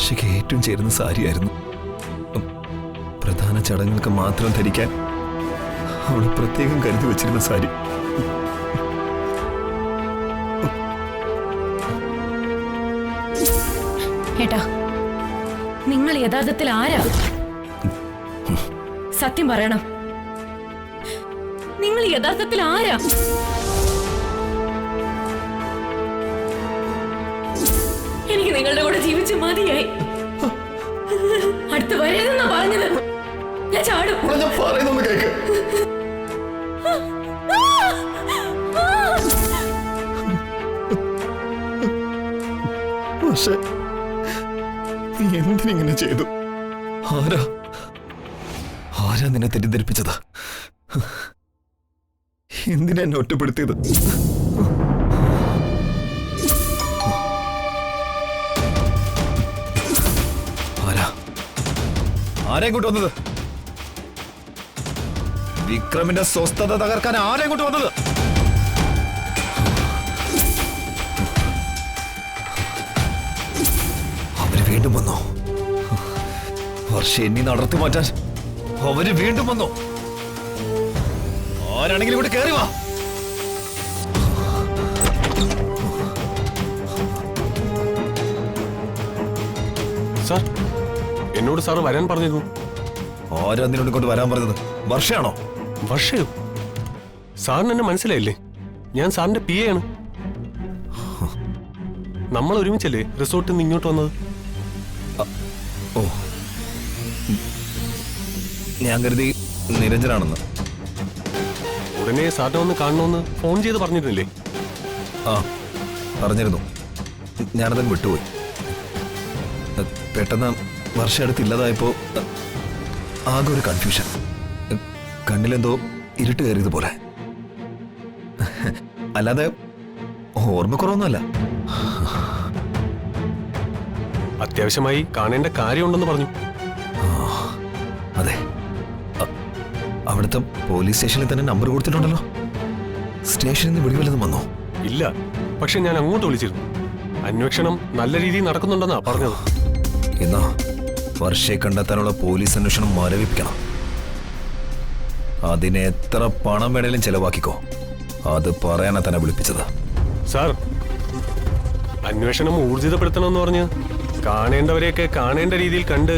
വർഷയ്ക്ക് ഏറ്റവും ചേരുന്ന സാരിയായിരുന്നു. പ്രധാന ചടങ്ങുകൾക്ക് മാത്രം ധരിക്കാൻ അവൾ പ്രത്യേകം കരുതി വെച്ചിരുന്ന സാരി. ഏട്ടാ, നിങ്ങൾ യഥാർത്ഥത്തിൽ ആരാ? സത്യം പറയണം, നിങ്ങൾ യഥാർത്ഥത്തിൽ ആരാ? എനിക്ക് നിങ്ങളുടെ കൂടെ ജീവിച്ച് മതിയായി. അടുത്ത് വരരുതെന്നാ പറഞ്ഞത്. ഞാൻ ചാടും. പറയുന്നൊന്ന് കേക്ക്. പക്ഷേ നീ എന്തിനിങ്ങനെ ചെയ്തു? ആരാ നിന്നെ തെറ്റിദ്ധരിപ്പിച്ചത്? എന്തിനാ എന്നെ ഒറ്റപ്പെടുത്തിയത്? ആരാ ഇങ്ങോട്ട് വന്നത്? വിക്രമിന്റെ സ്വസ്ഥത തകർക്കാൻ ആരാ ഇങ്ങോട്ട് വന്നത്? അവര് വീണ്ടും വന്നോ? വർഷ എണ്ണി നടത്തി മാറ്റാൻ അവര് വീണ്ടും വന്നോ? ആരാണെങ്കിലും ഇവിടെ കയറി വാ. സാർ, എന്നോട് സാറ് വരാൻ പറഞ്ഞിരുന്നു. ആരാ നിന്നോട് ഇങ്ങോട്ട് വരാൻ പറഞ്ഞത്? വർഷയാണോ? വർഷയോ? സാറിന് എന്നെ മനസ്സിലായില്ലേ? ഞാൻ സാറിന്റെ PA ആണ്. നമ്മൾ ഒരുമിച്ചല്ലേ റിസോർട്ടിൽ നിന്ന് ഇങ്ങോട്ട് വന്നത്? ഓ, ഞാൻ കരുതി നിരഞ്ജനാണെന്ന്. ഉടനെ സാറിനെ ഒന്ന് കാണണമെന്ന് ഫോൺ ചെയ്ത് പറഞ്ഞിരുന്നില്ലേ? ആ, പറഞ്ഞിരുന്നു. ഞാനതങ്ങ് വിട്ടുപോയി. പെട്ടെന്ന് വർഷ അടുത്തില്ലാതായപ്പോ ആകെ ഒരു കൺഫ്യൂഷൻ. കണ്ണിലെന്തോ ഇരുട്ട് കയറിയതുപോലെ. അല്ലാതെ ഓർമ്മക്കുറവൊന്നുമല്ല. അത്യാവശ്യമായി കാണേണ്ട കാര്യമുണ്ടെന്ന് പറഞ്ഞു. അതെ, അവിടുത്തെ പോലീസ് സ്റ്റേഷനിൽ തന്നെ നമ്പർ കൊടുത്തിട്ടുണ്ടല്ലോ. സ്റ്റേഷനിൽ നിന്ന് വിളിവല്ലതും വന്നോ? ഇല്ല, പക്ഷെ ഞാൻ അങ്ങോട്ട് വിളിച്ചിരുന്നു. അന്വേഷണം നല്ല രീതിയിൽ നടക്കുന്നുണ്ടെന്നാ പറഞ്ഞത്. എന്നാ വർഷയെ കണ്ടെത്താനുള്ള പോലീസ് അന്വേഷണം മരവിപ്പിക്കണം. അതിന് എത്ര പണം വേണേലും ചെലവാക്കിക്കോ. അത് പറയാനാ തന്നെ വിളിപ്പിച്ചത്. സാർ, അന്വേഷണം ഊർജിതപ്പെടുത്തണമെന്ന് പറഞ്ഞ് കാണേണ്ടവരെയൊക്കെ കാണേണ്ട രീതിയിൽ കണ്ട്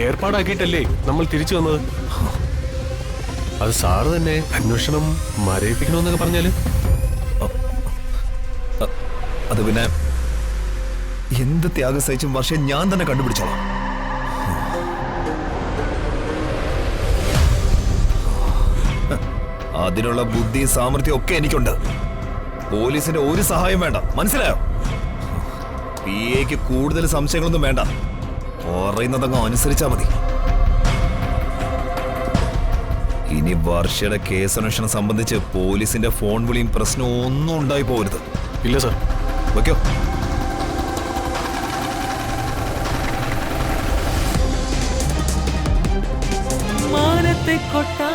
ഏർപ്പാടാക്കിയിട്ടല്ലേ നമ്മൾ തിരിച്ചു വന്നത്. അത് സാറ് തന്നെ അന്വേഷണം മരവിപ്പിക്കണമെന്നൊക്കെ പറഞ്ഞാല് അത് പിന്നെ എന്ത് ത്യാഗം സഹിച്ചും വർഷം ഞാൻ തന്നെ കണ്ടുപിടിച്ചോളാം. അതിനുള്ള ബുദ്ധി സാമർഥ്യം ഒക്കെ എനിക്കുണ്ട്. പോലീസിന്റെ ഒരു സഹായം വേണ്ട, മനസ്സിലായോ? PAക്ക് കൂടുതൽ സംശയങ്ങളൊന്നും വേണ്ട. പറയുന്നതങ്ങ് അനുസരിച്ചാ മതി. ഇനി വർഷയുടെ കേസ് അന്വേഷണം സംബന്ധിച്ച് പോലീസിന്റെ ഫോൺ വിളിയും പ്രശ്നവും ഒന്നും ഉണ്ടായി പോകരുത്. ഇല്ല സാർ. ഓക്കെയോ? മാനത്തെ കൊട്ടാ